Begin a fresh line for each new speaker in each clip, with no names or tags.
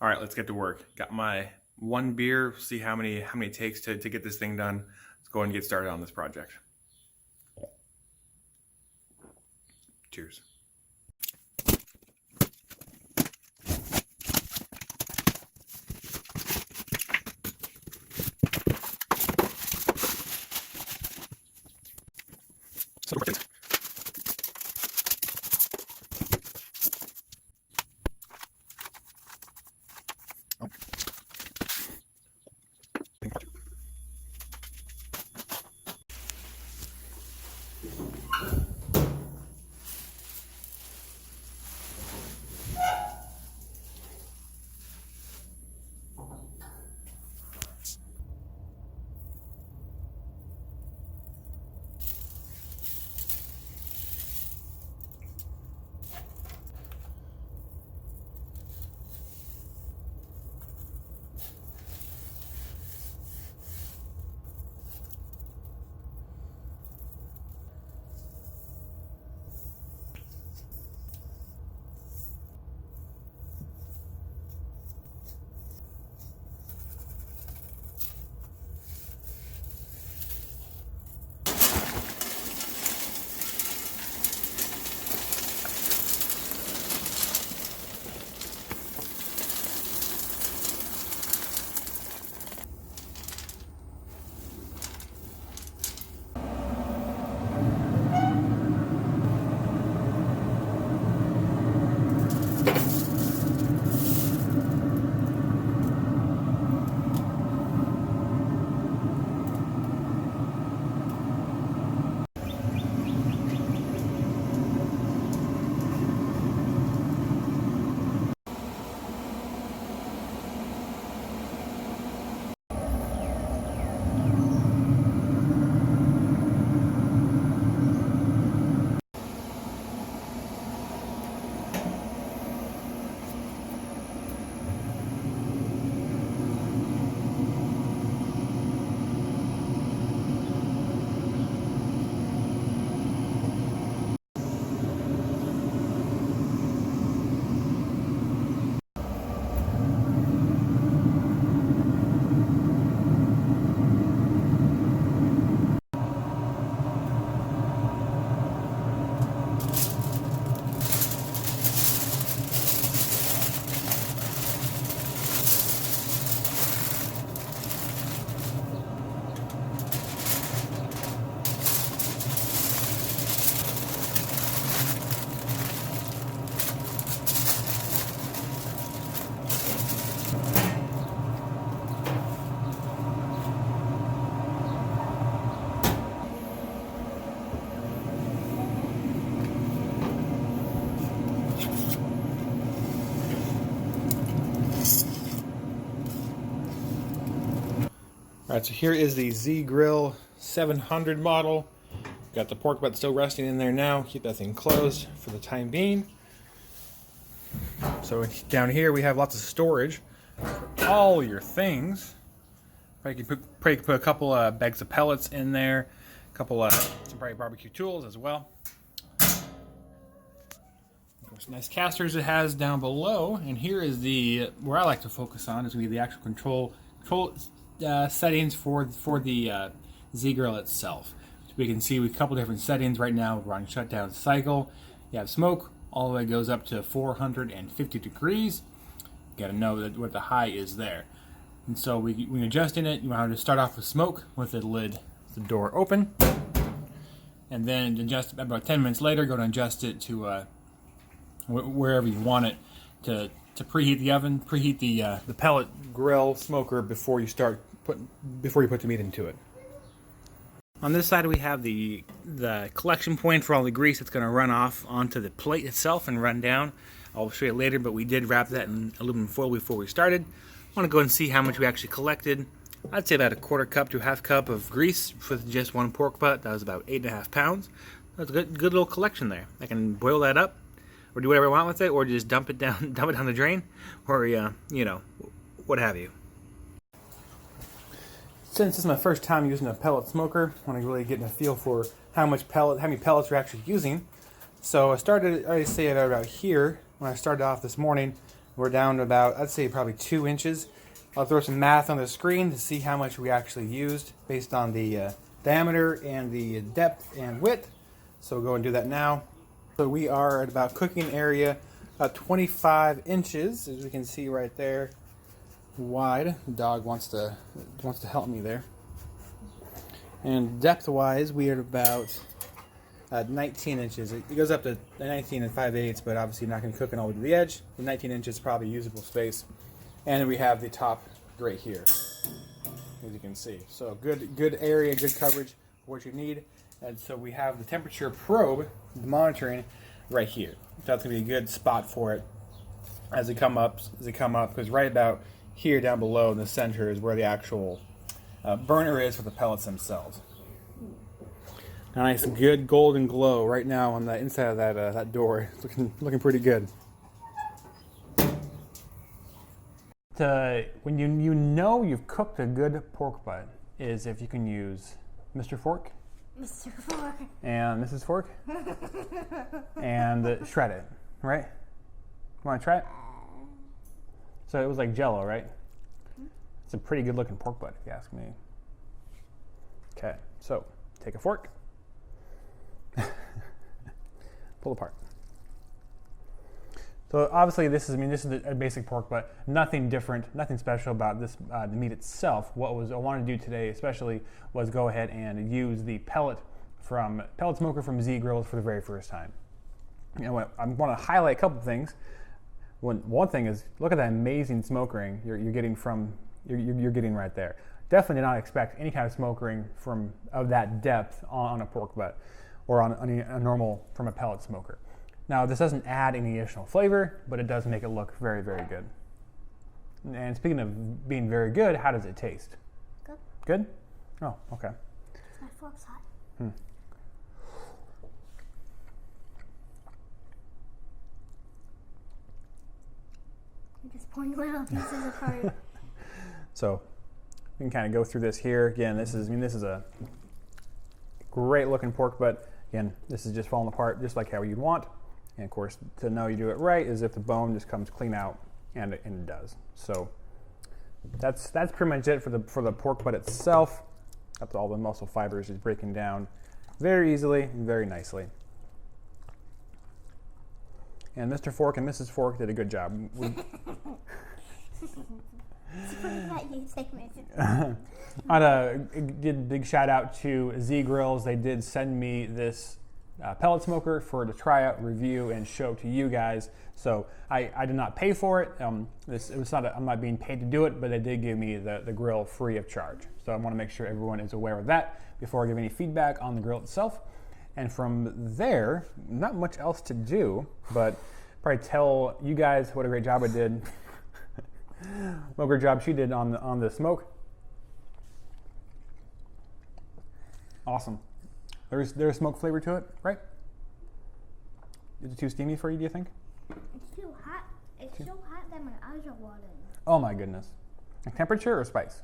All right, let's get to work. Got my one beer, see how many it takes to get this thing done. Let's go ahead and get started on this project. Cheers. All right, so here is the ZGrill 700 model. Got the pork butt still resting in there now. Keep that thing closed for the time being. So down here we have lots of storage for all your things. Probably could put a couple bags of pellets in there, a couple some probably barbecue tools as well. Of course, nice casters it has down below, and here is the where I like to focus on is going to be the actual control settings for the ZGrill itself. So we can see with a couple different settings right now. We're on shutdown cycle. You have smoke all the way goes up to 450 degrees. You got to know that what the high is there. And so when you're adjusting it, you want to start off with smoke with the door open, and then adjust about 10 minutes later. Go to adjust it to wherever you want it to preheat the oven, preheat the pellet grill smoker before you put the meat into it. On this side we have the collection point for all the grease that's going to run off onto the plate itself and run down. I'll show you later, but we did wrap that in aluminum foil before we started. I want to go and see how much we actually collected. I'd say about a quarter cup to a half cup of grease with just one pork butt. That was about 8.5 pounds. That's a good little collection there. I can boil that up, or do whatever I want with it, or just dump it down the drain, or what have you. Since this is my first time using a pellet smoker, I want to really get a feel for how many pellets we're actually using. So I started, I say it about here when I started off this morning, We're down to about, I'd say probably 2 inches. I'll throw some math on the screen to see how much we actually used based on the diameter and the depth and width. So we'll go and do that now. So we are at about cooking area about 25 inches, as we can see right there, wide. The dog wants to help me there. And depth-wise, we are at about 19 inches. It goes up to 19 and 5/8, but obviously not going to cook it all the way to the edge. The 19 inches is probably usable space. And then we have the top right here, as you can see. So good area, good coverage for what you need. And so we have the temperature probe, the monitoring, right here. That's going to be a good spot for it as they come up, because right about here down below in the center is where the actual burner is for the pellets themselves. A nice good golden glow right now on the inside of that door. It's looking pretty good. When you know you've cooked a good pork butt is if you can use Mr. Fork.
Mr. Fork.
And Mrs. Fork. And shred it, right? Want to try it? So it was like Jell-O, right? It's a pretty good looking pork butt if you ask me. Okay, so take a fork. Pull apart. So obviously this is a basic pork butt. Nothing different, nothing special about this, the meat itself. I wanted to do today especially was go ahead and use the pellet smoker from ZGrills for the very first time. You know, I want to highlight a couple things. One thing is, look at that amazing smoke ring you're getting right there. Definitely did not expect any kind of smoke ring of that depth on a pork butt or on a normal from a pellet smoker. Now, this doesn't add any additional flavor, but it does make it look very, very good. And speaking of being very good, how does it taste?
Good.
Good? Oh, okay.
My fork's hot.
I'm
just pulling little pieces apart.
So we can kind of go through this here. Again, this is a great looking pork butt. Again, this is just falling apart just like how you'd want. And of course, to know you do it right is if the bone just comes clean out, and it does. So that's pretty much it for the pork butt itself. That's all the muscle fibers is breaking down very easily and very nicely. And Mr. Fork and Mrs. Fork did a good job. I did a big shout out to ZGrills. They did send me this pellet smoker to try out, review, and show to you guys. So I did not pay for it. I'm not being paid to do it, but they did give me the grill free of charge. So I want to make sure everyone is aware of that before I give any feedback on the grill itself. And from there, not much else to do, but probably tell you guys what a great job I did. What a great job she did on the smoke. Awesome. There's smoke flavor to it, right? Is it too steamy for you, do you think?
It's too hot. It's so hot that my eyes are watering.
Oh my goodness. And temperature or spice?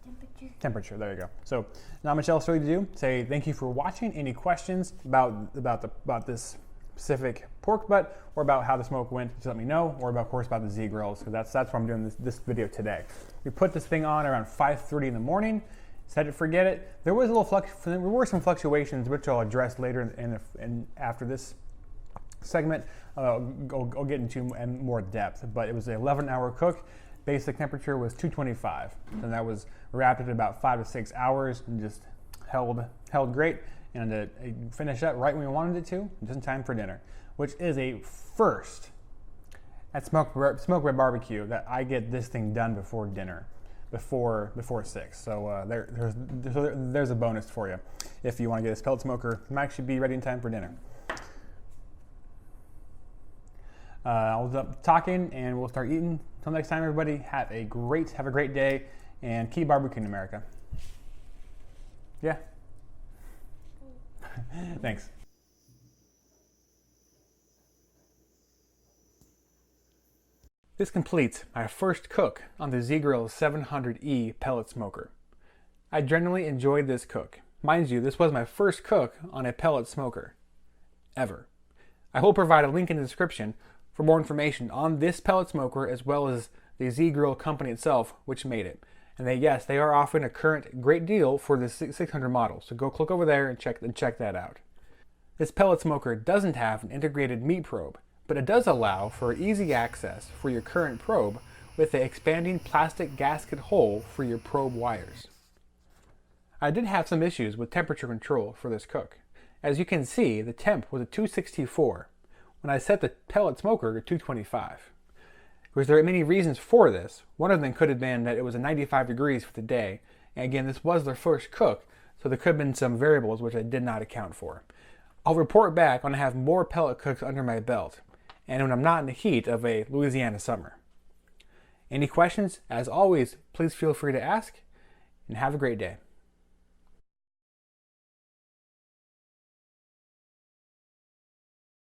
Temperature.
Temperature, there you go. So not much else really to do. Say thank you for watching. Any questions about this specific pork butt or about how the smoke went, just let me know, or of course about the ZGrills, because that's why I'm doing this video today. We put this thing on around 5:30 in the morning. Set it, forget it. There were some fluctuations, which I'll address later and after this segment. I'll get into more depth, but it was an 11-hour cook. Basic temperature was 225, and that was wrapped at about 5 to 6 hours and just held great. And it finished up right when we wanted it to, just in time for dinner, which is a first at Smoke Red Barbecue that I get this thing done before dinner. Before 6, so there's a bonus for you if you want to get this pellet smoker. It might actually be ready in time for dinner. I'll stop talking and we'll start eating. Until next time, everybody, have a great day and keep barbecuing, America. Yeah. Thanks. This completes my first cook on the ZGrills 700E pellet smoker. I generally enjoyed this cook. Mind you, this was my first cook on a pellet smoker. Ever. I will provide a link in the description for more information on this pellet smoker as well as the ZGrill company itself, which made it. And yes, they are offering a current great deal for the 600 model. So go click over there and check that out. This pellet smoker doesn't have an integrated meat probe, but it does allow for easy access for your current probe with an expanding plastic gasket hole for your probe wires. I did have some issues with temperature control for this cook. As you can see, the temp was a 264 when I set the pellet smoker to 225. There are many reasons for this. One of them could have been that it was 95 degrees for the day. And again, this was their first cook, so there could have been some variables which I did not account for. I'll report back when I have more pellet cooks under my belt and when I'm not in the heat of a Louisiana summer. Any questions? As always, please feel free to ask, and have a great day.